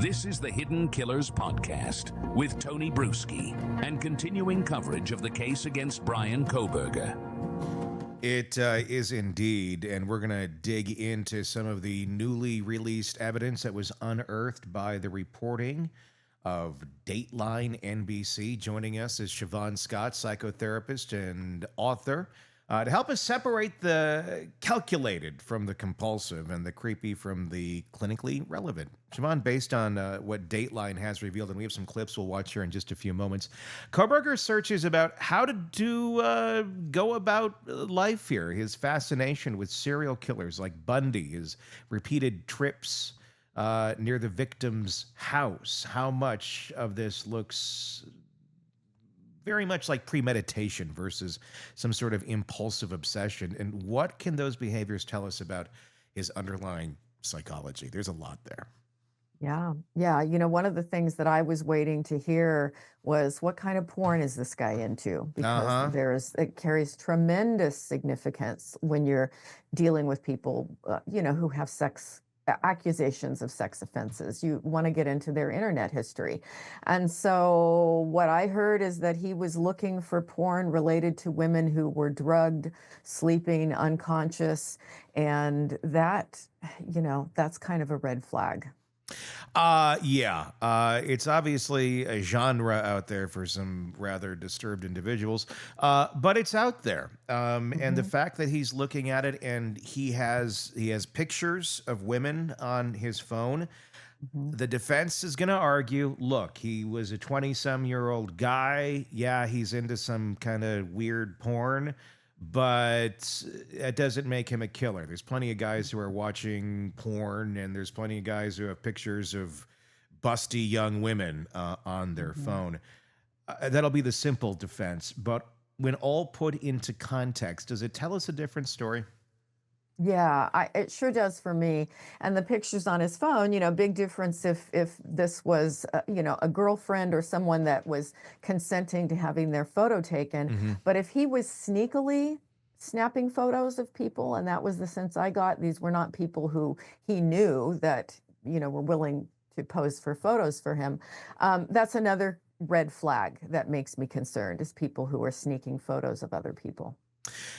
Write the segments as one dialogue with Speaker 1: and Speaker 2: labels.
Speaker 1: This is the Hidden Killers Podcast with Tony Bruschi and continuing coverage of the case against Bryan Kohberger.
Speaker 2: It is indeed, and we're going to dig into some of the newly released evidence that was unearthed by the reporting of Dateline NBC. Joining us is Shavaun Scott, psychotherapist and author, to help us separate the calculated from the compulsive and the creepy from the clinically relevant. Shavaun, based on what Dateline has revealed, and we have some clips we'll watch here in just a few moments, Kohberger searches about how to go about life here, his fascination with serial killers like Bundy, his repeated trips near the victim's house, how much of this looks very much like premeditation versus some sort of impulsive obsession. And what can those behaviors tell us about his underlying psychology? There's a lot there.
Speaker 3: Yeah. You know, one of the things that I was waiting to hear was what kind of porn is this guy into? Because it carries tremendous significance when you're dealing with people, who have accusations of sex offenses. You want to get into their internet history. And so what I heard is that he was looking for porn related to women who were drugged, sleeping, unconscious. And that, that's kind of a red flag.
Speaker 2: It's obviously a genre out there for some rather disturbed individuals, but it's out there. And the fact that he's looking at it and he has pictures of women on his phone, the defense is going to argue, look, he was a 20-some-year-old guy. Yeah, he's into some kind of weird porn, but it doesn't make him a killer. There's plenty of guys who are watching porn, and there's plenty of guys who have pictures of busty young women on their phone. That'll be the simple defense. But when all put into context, does it tell us a different story?
Speaker 3: Yeah, it sure does for me. And the pictures on his phone, big difference if this was, a girlfriend or someone that was consenting to having their photo taken. But if he was sneakily snapping photos of people, and that was the sense I got, these were not people who he knew that, were willing to pose for photos for him. That's another red flag that makes me concerned, is people who are sneaking photos of other people.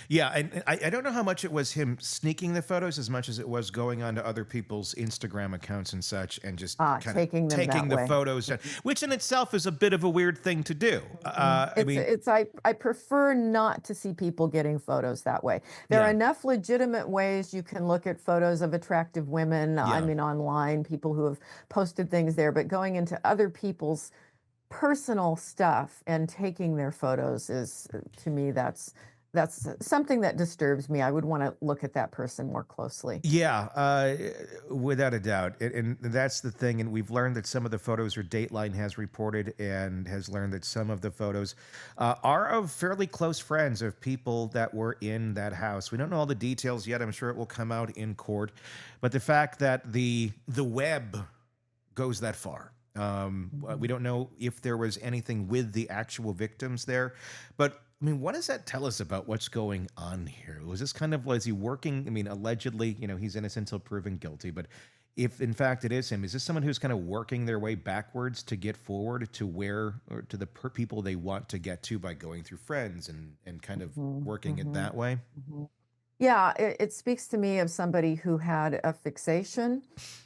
Speaker 2: Yeah, and I don't know how much it was him sneaking the photos as much as it was going onto other people's Instagram accounts and such and just kind of taking the photos, which in itself is a bit of a weird thing to do.
Speaker 3: I prefer not to see people getting photos that way. There are enough legitimate ways you can look at photos of attractive women. Online, people who have posted things there, but going into other people's personal stuff and taking their photos is, to me, that's something that disturbs me. I would want to look at that person more closely.
Speaker 2: Yeah, without a doubt. And that's the thing. And we've learned that some of the photos, or Dateline has reported and has learned that some of the photos are of fairly close friends of people that were in that house. We don't know all the details yet. I'm sure it will come out in court. But the fact that the web goes that far. We don't know if there was anything with the actual victims there. But what does that tell us about what's going on here? Was this kind of, was he working? Allegedly, he's innocent until proven guilty. But if in fact it is him, is this someone who's kind of working their way backwards to get forward to where, or to the people they want to get to by going through friends and kind of working it that way?
Speaker 3: Yeah, it speaks to me of somebody who had a fixation,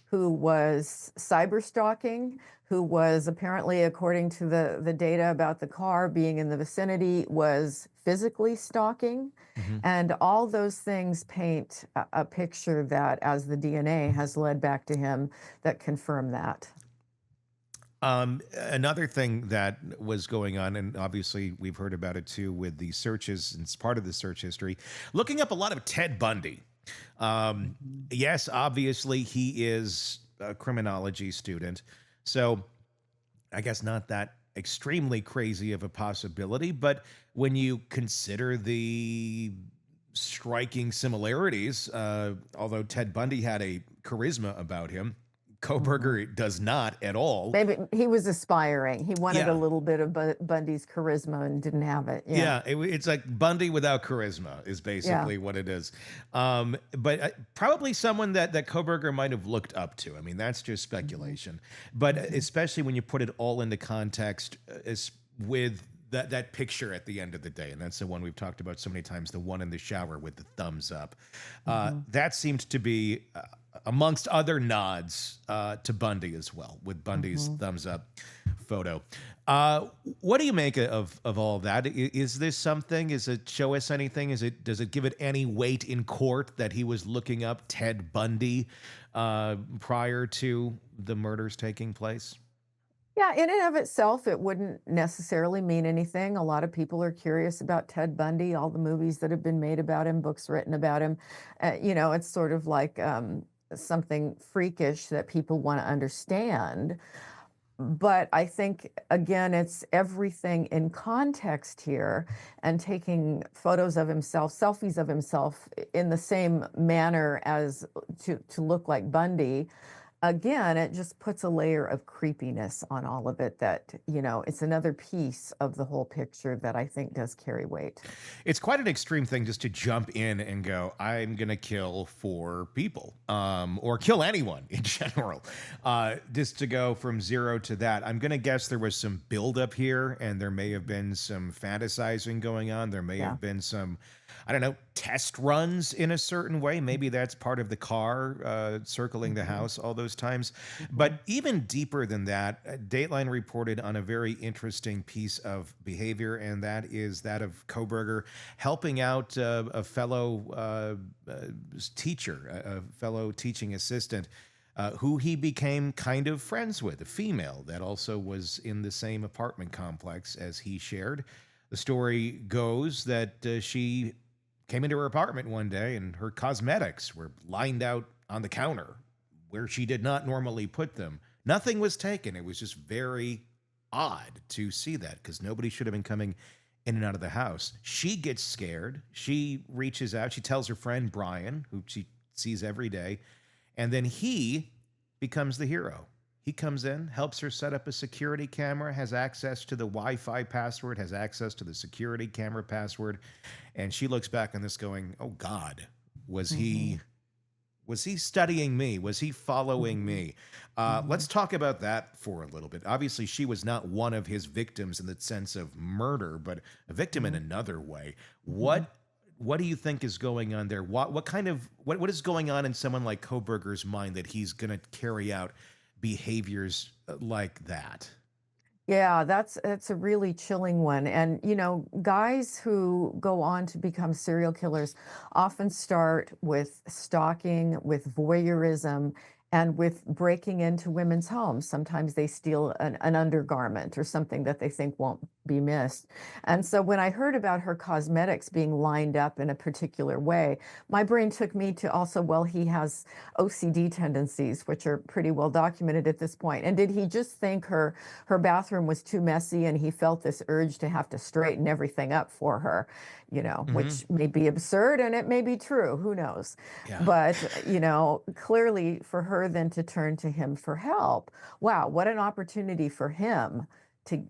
Speaker 3: who was cyber stalking, who was apparently, according to the data about the car being in the vicinity, was physically stalking. And all those things paint a picture that, as the DNA has led back to him, that confirm that.
Speaker 2: Another thing that was going on, and obviously we've heard about it too with the searches, and it's part of the search history, looking up a lot of Ted Bundy. Yes, obviously he is a criminology student, so I guess not that extremely crazy of a possibility, but when you consider the striking similarities, although Ted Bundy had a charisma about him, Kohberger does not at all.
Speaker 3: Maybe he was aspiring. He wanted a
Speaker 2: Yeah.
Speaker 3: little bit of Bundy's charisma and didn't have it. Yeah.
Speaker 2: Yeah, it's like Bundy without charisma is
Speaker 3: Yeah.
Speaker 2: basically what it is. But probably someone that Kohberger might have looked up to. I mean, that's just speculation. But especially when you put it all into context with that picture at the end of the day, and that's the one we've talked about so many times, the one in the shower with the thumbs up. That seemed to be, amongst other nods, to Bundy as well, with Bundy's thumbs up photo. What do you make of all of that? Is this something? Is it show us anything? Does it give it any weight in court that he was looking up Ted Bundy prior to the murders taking place?
Speaker 3: Yeah, in and of itself, it wouldn't necessarily mean anything. A lot of people are curious about Ted Bundy, all the movies that have been made about him, books written about him. It's sort of like something freakish that people want to understand. But I think, again, it's everything in context here and taking photos of himself, selfies of himself in the same manner as to look like Bundy. Again, it just puts a layer of creepiness on all of it that, it's another piece of the whole picture that I think does carry weight.
Speaker 2: It's quite an extreme thing just to jump in and go, I'm going to kill 4 people, or kill anyone in general. Just to go from 0 to that. I'm going to guess there was some buildup here, and there may have been some fantasizing going on. There may have been some, I don't know, test runs in a certain way. Maybe that's part of the car circling the house all those times. But even deeper than that, Dateline reported on a very interesting piece of behavior, and that is that of Kohberger helping out a fellow teacher, a fellow teaching assistant, who he became kind of friends with, a female that also was in the same apartment complex as he shared. The story goes that she came into her apartment one day and her cosmetics were lined out on the counter where she did not normally put them. Nothing was taken. It was just very odd to see that because nobody should have been coming in and out of the house. She gets scared. She reaches out. She tells her friend Bryan, who she sees every day, and then he becomes the hero. He comes in, helps her set up a security camera, has access to the Wi-Fi password, has access to the security camera password, and she looks back on this going, "Oh God, was he studying me? Was he following me?" Let's talk about that for a little bit. Obviously, she was not one of his victims in the sense of murder, but a victim in another way. What do you think is going on there? What is going on in someone like Kohberger's mind that he's going to carry out behaviors like that?
Speaker 3: Yeah, that's a really chilling one. And guys who go on to become serial killers often start with stalking, with voyeurism, and with breaking into women's homes. Sometimes they steal an undergarment or something that they think won't be missed. And so when I heard about her cosmetics being lined up in a particular way, my brain took me to also, well, he has OCD tendencies, which are pretty well documented at this point. And did he just think her bathroom was too messy and he felt this urge to have to straighten everything up for her, which may be absurd and it may be true, who knows?
Speaker 2: Yeah.
Speaker 3: But, clearly for her then to turn to him for help, wow, what an opportunity for him to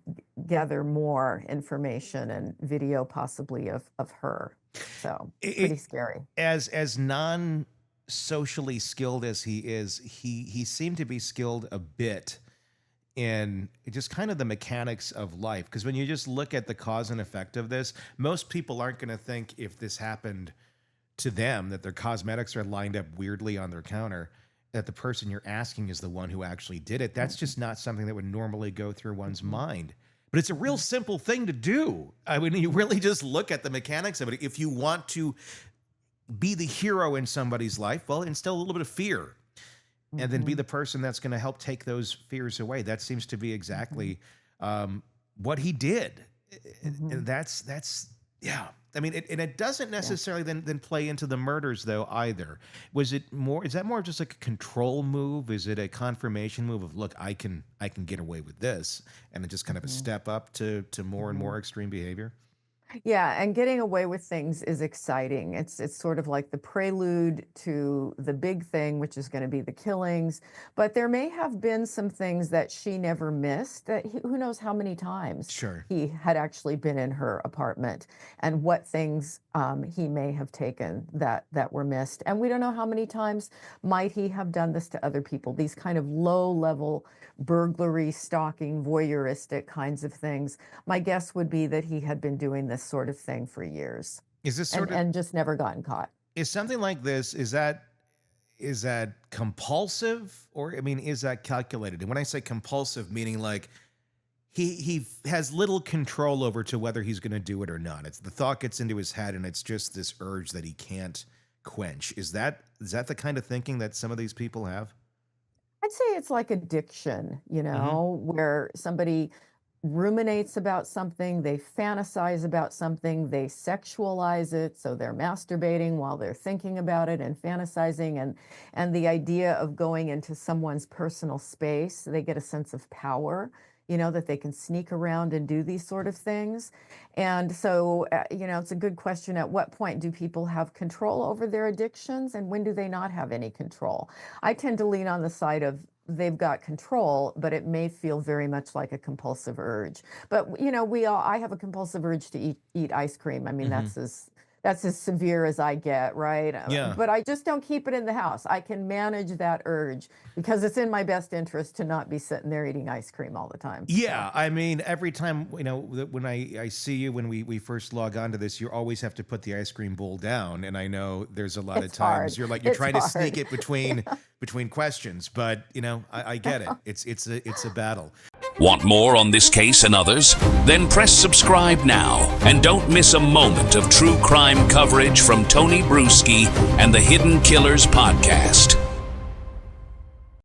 Speaker 3: gather more information and video possibly of her. So pretty scary.
Speaker 2: As non-socially skilled as he is, he seemed to be skilled a bit in just kind of the mechanics of life. Because when you just look at the cause and effect of this, most people aren't going to think if this happened to them, that their cosmetics are lined up weirdly on their counter, that the person you're asking is the one who actually did it. That's just not something that would normally go through one's mind. But it's a real simple thing to do. I mean, you really just look at the mechanics of it. If you want to be the hero in somebody's life, well, instill a little bit of fear. And then be the person that's going to help take those fears away. That seems to be exactly what he did. And that's yeah. I mean, it doesn't necessarily then play into the murders though either. Is that more just like a control move? Is it a confirmation move of, look, I can get away with this, and it just kind of a step up to more and more extreme behavior?
Speaker 3: Yeah, and getting away with things is exciting. It's sort of like the prelude to the big thing, which is going to be the killings. But there may have been some things that she never missed. Who knows how many times
Speaker 2: Sure.
Speaker 3: he had actually been in her apartment, and what things he may have taken that were missed. And we don't know how many times might he have done this to other people. These kind of low-level burglary, stalking, voyeuristic kinds of things. My guess would be that he had been doing this sort of thing for years
Speaker 2: Is this
Speaker 3: and,
Speaker 2: sort of
Speaker 3: and just never gotten caught.
Speaker 2: is something like this, is that compulsive, or I mean, is that calculated? And when I say compulsive, meaning like he has little control over to whether he's going to do it or not. It's the thought gets into his head and it's just this urge that he can't quench. Is that the kind of thinking that some of these people have?
Speaker 3: I'd say it's like addiction,
Speaker 2: Mm-hmm.
Speaker 3: where somebody ruminates about something, they fantasize about something, they sexualize it, so they're masturbating while they're thinking about it and fantasizing, and the idea of going into someone's personal space, they get a sense of power, that they can sneak around and do these sort of things. And so, it's a good question. At what point do people have control over their addictions, and when do they not have any control? I tend to lean on the side of they've got control, but it may feel very much like a compulsive urge. But I have a compulsive urge to eat ice cream. I mean,
Speaker 2: Mm-hmm.
Speaker 3: that's as severe as I get, right?
Speaker 2: Yeah.
Speaker 3: But I just don't keep it in the house. I can manage that urge because it's in my best interest to not be sitting there eating ice cream all the time. So
Speaker 2: Yeah, I mean, every time when I see you when we first log on to this, you always have to put the ice cream bowl down, and I know there's a lot of
Speaker 3: it's
Speaker 2: times
Speaker 3: hard.
Speaker 2: you're like you're
Speaker 3: It's
Speaker 2: trying to sneak
Speaker 3: hard.
Speaker 2: it between questions, but I get it. It's a battle.
Speaker 1: Want more on this case and others? Then press subscribe now and don't miss a moment of true crime coverage from Tony Bruschi and the Hidden Killers podcast.